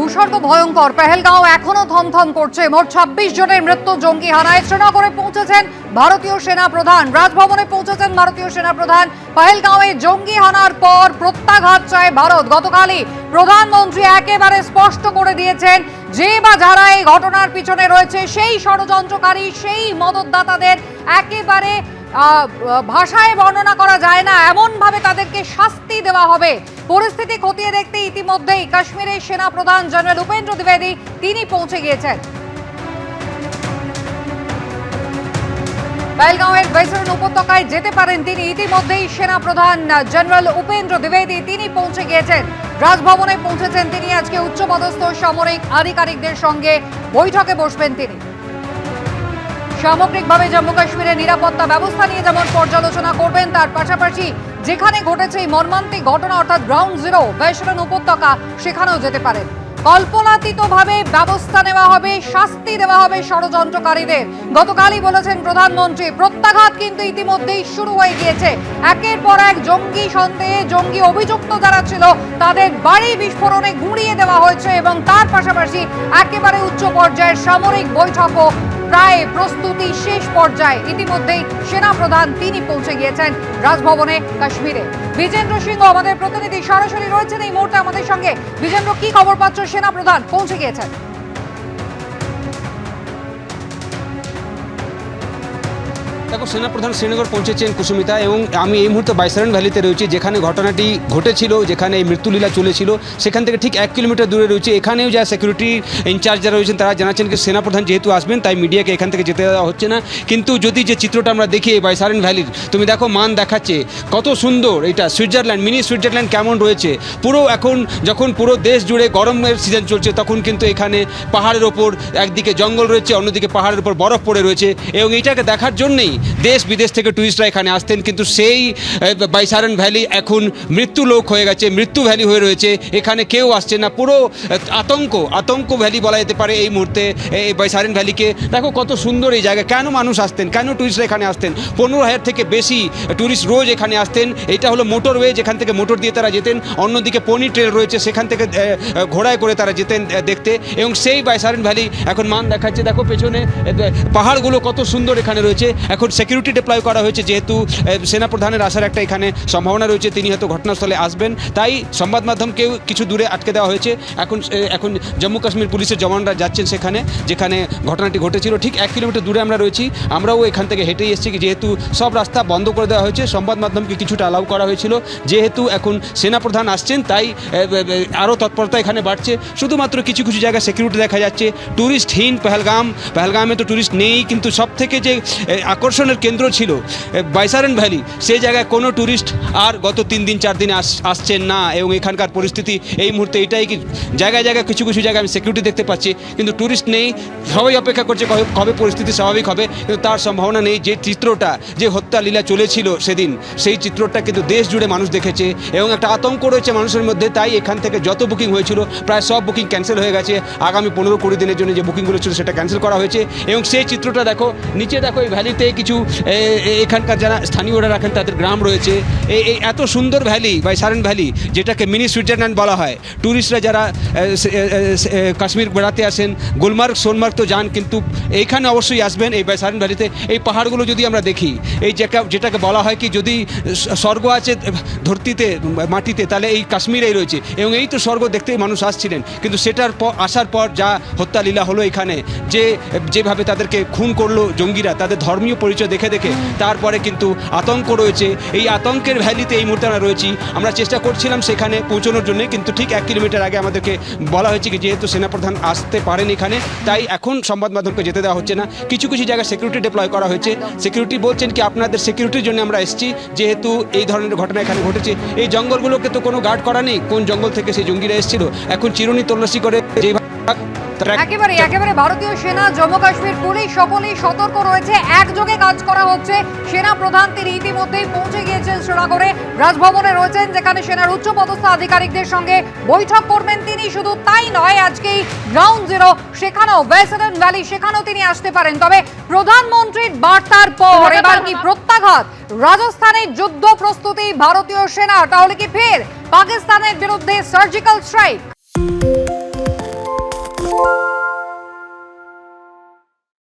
ভূস্বর্গ ভয়ঙ্কর। পেহেলগাঁও এখনো থমথম করছে। মোট ২৬ জনের মৃত্যু জঙ্গি হানায়। শ্রীনগরে পৌঁছেছেন ভারতীয় সেনা প্রধান, রাজভবনে পৌঁছেছেন ভারতীয় সেনা প্রধান। পেহেলগাঁওয়ে জঙ্গি হানার পর প্রত্যাঘাত চায় ভারত। গতকালই প্রধানমন্ত্রী একেবারে স্পষ্ট করে দিয়েছেন যে বা যারা এই ঘটনার পিছনে রয়েছে সেই ষড়যন্ত্রকারী, সেই মদতদাতাদের একেবারে ভাষায় বর্ণনা করা যায় না, এমন ভাবে তাদেরকে শাস্তি দেওয়া হবে। পরিস্থিতি খতিয়ে দেখতে ইতিমধ্যেই কাশ্মীরের সেনা প্রধান জেনারেল উপেন্দ্র দ্বিবেদী তিনি পৌঁছে গিয়েছেন। পেহেলগাঁওয়ের বেসরন উপত্যকায় যেতে পারেন তিনি। ইতিমধ্যেই সেনা প্রধান জেনারেল উপেন্দ্র দ্বিবেদী তিনি পৌঁছে গিয়েছেন, রাজভবনে পৌঁছেছেন তিনি। আজকে উচ্চপদস্থ সামরিক আধিকারিকদের সঙ্গে বৈঠকে বসবেন তিনি। সামগ্রিকভাবে জম্মু কাশ্মীরের নিরাপত্তা ব্যবস্থা নিয়ে যেমন পর্যালোচনা করবেন, তার পাশাপাশি যেখানে ঘটেছে এই মর্মান্তিক ঘটনা অর্থাৎ গ্রাউন্ড জিরো বেসরন উপত্যকা, সেখানেও যেতে পারেন। কল্পনাতীতভাবে ব্যবস্থা নেওয়া হবে, শাস্তি দেওয়া হবে ষড়যন্ত্রকারীদের। গতকালই বলেছেন প্রধানমন্ত্রী, প্রত্যাঘাত কিন্তু ইতিমধ্যেই শুরু হয়ে গিয়েছে। একের পর এক জঙ্গি সন্দেহে, জঙ্গি অভিযুক্ত যারা ছিল তাদের বাড়ি বিস্ফোরণে গুঁড়িয়ে দেওয়া হয়েছে এবং তার পাশাপাশি একেবারে উচ্চ পর্যায়ের সামরিক বৈঠকও প্রায় প্রস্তুতি শেষ পর্যায়ে। ইতিমধ্যেই সেনা প্রধান তিনি পৌঁছে গিয়েছেন রাজভবনে কাশ্মীরে। বিজেন্দ্র সিংহ আমাদের প্রতিনিধি সরাসরি রয়েছেন এই মুহূর্তে আমাদের সঙ্গে। বিজেন্দ্র, কি খবর পাচ্ছ? সেনা প্রধান পৌঁছে গিয়েছেন। দেখো, সেনাপ্রধান শ্রীনগর পৌঁছেছেন কুসুমিতা, এবং আমি এই মুহূর্তে বাইসারেন ভ্যালিতে রয়েছি, যেখানে ঘটনাটি ঘটেছিল, যেখানে এই মৃত্যুলীলা চলেছিল, সেখান থেকে ঠিক 1 কিলোমিটার দূরে রয়েছে। এখানেও যা সিকিউরিটি ইনচার্জ যারা রয়েছেন তারা জানাচ্ছেন যে সেনাপ্রধান যেহেতু আসবেন তাই মিডিয়াকে এখান থেকে যেতে দেওয়া হচ্ছে না। কিন্তু যদি যে চিত্রটা আমরা দেখি এই বাইসারেন ভ্যালির, তুমি দেখো মান দেখাচ্ছে কত সুন্দর। এটা সুইজারল্যান্ড, মিনি সুইজারল্যান্ড কেমন রয়েছে পুরো। এখন যখন পুরো দেশ জুড়ে গরমের সিজন চলছে তখন কিন্তু এখানে পাহাড়ের ওপর একদিকে জঙ্গল রয়েছে, অন্যদিকে পাহাড়ের ওপর বরফ পড়ে রয়েছে, এবং এইটাকে দেখার জন্যেই দেশ বিদেশ থেকে টুরিস্টরা এখানে আসতেন। কিন্তু সেই বাইসারেন ভ্যালি এখন মৃত্যু লোক হয়ে গেছে, মৃত্যু ভ্যালি হয়ে রয়েছে। এখানে কেউ আসছে না, পুরো আতঙ্ক ভ্যালি বলা যেতে পারে এই মুহূর্তে এই বাইসারেন ভ্যালিকে। দেখো কত সুন্দর এই জায়গা। কেন মানুষ আসতেন, কেন টুরিস্টরা এখানে আসতেন? 15,000 থেকে বেশি টুরিস্ট রোজ এখানে আসতেন। এটা হলো মোটরওয়ে, যেখান থেকে মোটর দিয়ে তারা যেতেন। অন্যদিকে পনি ট্রেল রয়েছে, সেখান থেকে ঘোড়ায় করে তারা যেতেন দেখতে। এবং সেই বাইসারেন ভ্যালি এখন মান দেখাচ্ছে। দেখো পেছনে পাহাড়গুলো কত সুন্দর এখানে রয়েছে। এখন সিকিউরিটি ডিপ্লয় করা হয়েছে, যেহেতু সেনাপ্রধানের আসার একটা এখানে সম্ভাবনা রয়েছে, তিনি হয়তো ঘটনাস্থলে আসবেন, তাই সংবাদ মাধ্যমকেও কিছু দূরে আটকে দেওয়া হয়েছে। এখন জম্মু কাশ্মীর পুলিশের জওয়ানরা যাচ্ছেন সেখানে, যেখানে ঘটনাটি ঘটেছিল। ঠিক 1 কিলোমিটার দূরে আমরা রয়েছি। আমরাও এখান থেকে হেঁটেই এসেছি, যেহেতু সব রাস্তা বন্ধ করে দেওয়া হয়েছে। সংবাদ মাধ্যমকে কিছুটা অ্যালাউ করা হয়েছিল। যেহেতু এখন সেনাপ্রধান আসছেন তাই আরও তৎপরতা এখানে বাড়ছে। শুধুমাত্র কিছু কিছু জায়গায় সিকিউরিটি দেখা যাচ্ছে। ট্যুরিস্টহীন পেহেলগামে তো ট্যুরিস্ট নেই, কিন্তু সব থেকে যে আকর্ষণের কেন্দ্র ছিল বাইসারেন ভ্যালি, সেই জায়গায় কোনো ট্যুরিস্ট আর গত 3 দিন 4 দিন আসছেন না। এবং এখানকার পরিস্থিতি এই মুহূর্তে এটাই কি জায়গায় জায়গায় কিছু কিছু জায়গায় আমি সিকিউরিটি দেখতে পাচ্ছি, কিন্তু ট্যুরিস্ট নেই। সবাই অপেক্ষা করছে কবে পরিস্থিতি স্বাভাবিক হবে, কিন্তু তার সম্ভাবনা নেই। যে চিত্রটা, যে হত্যা লীলা চলেছিল সেদিন, সেই চিত্রটা কিন্তু দেশ জুড়ে মানুষ দেখেছে এবং একটা আতঙ্ক রয়েছে মানুষের মধ্যে। তাই এখান থেকে যত বুকিং হয়েছিল প্রায় সব বুকিং ক্যান্সেল হয়ে গেছে। আগামী 15-20 দিনের জন্য যে বুকিংগুলো ছিল সেটা ক্যান্সেল করা হয়েছে। এবং সেই চিত্রটা দেখো, নিচে দেখো এই ভ্যালিতে কিছু এখানকার যারা স্থানীয়রা রাখেন তাদের গ্রাম রয়েছে। এই এত সুন্দর ভ্যালি বাইসারেন ভ্যালি, যেটাকে মিনি সুইজারল্যান্ড বলা হয়। ট্যুরিস্টরা যারা কাশ্মীর বেড়াতে আসেন, গুলমার্গ সোনমার্গ তো যান, কিন্তু এইখানে অবশ্যই আসবেন এই বাইসারেন ভ্যালিতে। এই পাহাড়গুলো যদি আমরা দেখি, এই যেটাকে বলা হয় কি যদি স্বর্গ আছে ধরতিতে, মাটিতে, তাহলে এই কাশ্মীরেই রয়েছে। এবং এই তো স্বর্গ দেখতেই মানুষ আসছিলেন, কিন্তু সেটার পর আসার পর যা হত্যা লীলা হলো এখানে, যেভাবে তাদেরকে খুন করলো জঙ্গিরা তাদের ধর্মীয় পরিচয় দেখে দেখে, তারপরে কিন্তু আতঙ্ক রয়েছে। এই আতঙ্কের ভ্যালিতে এই মুহূর্তে আমরা রয়েছি। আমরা চেষ্টা করছিলাম সেখানে পৌঁছানোর জন্য, কিন্তু ঠিক 1 কিলোমিটার আগে আমাদেরকে বলা হয়েছে কি যেহেতু সেনাপ্রধান আসতে পারেন এখানে, তাই এখন সংবাদ মাধ্যমকে যেতে দেওয়া হচ্ছে না। কিছু কিছু জায়গায় সিকিউরিটি ডিপ্লয় করা হয়েছে। সিকিউরিটি বলছেন কি আপনাদের সিকিউরিটির জন্য আমরা এসেছি, যেহেতু এই ধরনের ঘটনা এখানে ঘটেছে। এই জঙ্গলগুলোকে তো কোনো গার্ড করা নেই, কোন জঙ্গল থেকে সেই জঙ্গিরা এসেছিল। এখন চিরুনি তল্লাশি করে একেবারে ভারতীয় সেনা, জম্মু কাশ্মীর পুলিশ সকলেই সতর্ক রয়েছে, একযোগে কাজ করা হচ্ছে। সেনা প্রধান তিনি ইতিমধ্যেই পৌঁছে গিয়েছেন শ্রীনগরে, রাজভবনে রয়েছেন, যেখানে সেনার উচ্চপদস্থ আধিকারিকদের সঙ্গে বৈঠক করবেন তিনি। শুধু তাই নয়, আজকেই গ্রাউন্ড জিরো সেখানেও বাইসারেন ভ্যালি, সেখানেও তিনি আসতে পারেন। তবে প্রধানমন্ত্রীর বার্তার পর এবার কি প্রত্যাঘাত? রাজস্থানের যুদ্ধ প্রস্তুতি ভারতীয় সেনা, তাহলে কি ফের পাকিস্তানের বিরুদ্ধে সার্জিক্যাল স্ট্রাইক?